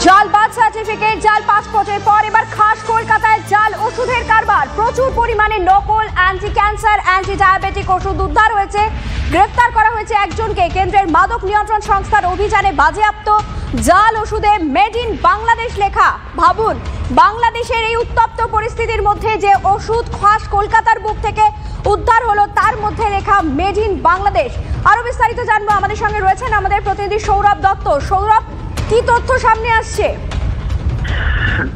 জাল birth certificate, জাল পাসপোর্টের পর এবার খাস কলকাতায় জাল ওষুধের কারবার। প্রচুর পরিমাণে নকল অ্যান্টি ক্যান্সার, অ্যান্টি ডায়াবেটিক ওষুধ উদ্ধার হয়েছে। গ্রেফতার করা হয়েছে একজনকে। কেন্দ্রের মাদক নিয়ন্ত্রণ সংস্থার অভিযানে বাজেয়াপ্ত জাল ওষুধে মেড ইন বাংলাদেশ লেখা। ভাবুন, বাংলাদেশের এই উত্তপ্ত পরিস্থিতির মধ্যে যে ওষুধ খাস কলকাতার বুক থেকে উদ্ধার হলো, তার মধ্যে লেখা মেড ইন বাংলাদেশ। আরো বিস্তারিত জানবো, আমাদের সঙ্গে রয়েছেন আমাদের প্রতিনিধি সৌরভ দত্ত। সৌরভ, কি তথ্য সামনে আসছে?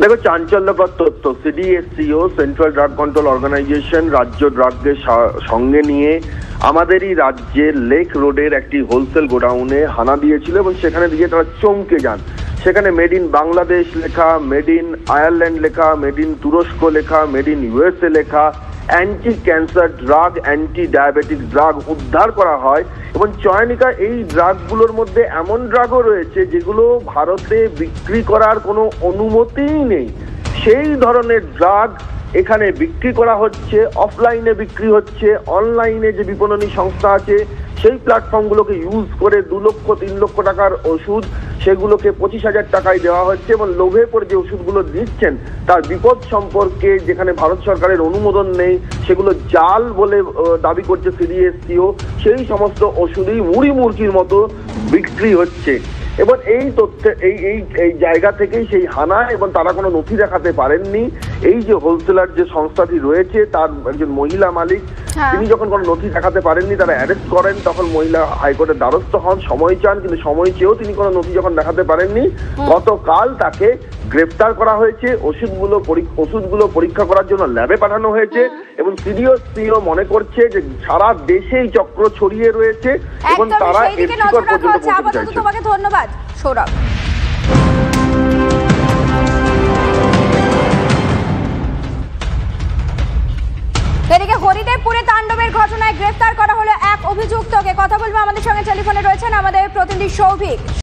দেখো, চাঞ্চল্যকর তথ্য। CDSCO, central drug control organisation, রাজ্য ড্রাগকে সঙ্গে নিয়ে আমাদেরই রাজ্যে লেক রোডের একটি হোলসেল গোডাউনে হানা দিয়েছিল এবং সেখানে দিয়ে তারা চমকে যান। সেখানে মেড ইন বাংলাদেশ লেখা, মেড ইন আয়ারল্যান্ড লেখা, মেড ইন তুরস্ক লেখা, মেড ইন ইউএসএ লেখা anti cancer drug, anti diabetic drug উদ্ধার করা হয়। এবং চয়নিকা, এই ড্রাগগুলোর মধ্যে এমন ড্রাগও রয়েছে যেগুলো ভারতে বিক্রি করার কোনো অনুমতিই নেই। সেই ধরনের ড্রাগ এখানে বিক্রি করা হচ্ছে, অফলাইনে বিক্রি হচ্ছে, অনলাইনে যে বিপণনী সংস্থা আছে সেই প্ল্যাটফর্মগুলোকে ইউজ করে 2 লক্ষ 3 লক্ষ টাকার ওষুধ সেগুলোকে 25,000 টাকায় দেওয়া হচ্ছে। এবং লোভে পড়ে যে ওষুধগুলো দিচ্ছেন তার বিপদ সম্পর্কে যেখানে ভারত সরকারের অনুমোদন নেই, সেগুলো জাল বলে দাবি করছে সিডিএসসিও। সেই সমস্ত ওষুধই মুড়ি মুরগির মতো বিক্রি হচ্ছে। এবং এই তথ্যে এই জায়গা থেকেই সেই হানা, এবং তারা কোনো নথি দেখাতে পারেননি। এই যে হোলসেলার যে সংস্থাটি রয়েছে তার একজন মহিলা মালিক, তিনি যখন কোনো নথি দেখাতে পারেননি তারা অ্যারেস্ট করেন। তখন মহিলা হাইকোর্টের দ্বারস্থ হন, সময় চান, কিন্তু সময় চেয়েও তিনি কোনো নথি যখন দেখাতে পারেননি, গতকাল তাকে গ্রেফতার করা হয়েছে। ওষুধগুলো পরীক্ষা করার জন্য ল্যাবে পাঠানো হয়েছে। এবং সিডিএসসিও মনে করছে যে সারা দেশেই চক্র ছড়িয়ে রয়েছে এবং তারা এর শিকড় পর্যন্ত পৌঁছতে চাইছে। তোমাকে ধন্যবাদ সৌরভ। এদিকে হরিদেবপুরে তাণ্ডবের ঘটনায় গ্রেফতার করা হলো এক অভিযুক্তকে। কথা বলবো, আমাদের সঙ্গে টেলিফোনে রয়েছেন আমাদের প্রতিনিধি সৌভিক।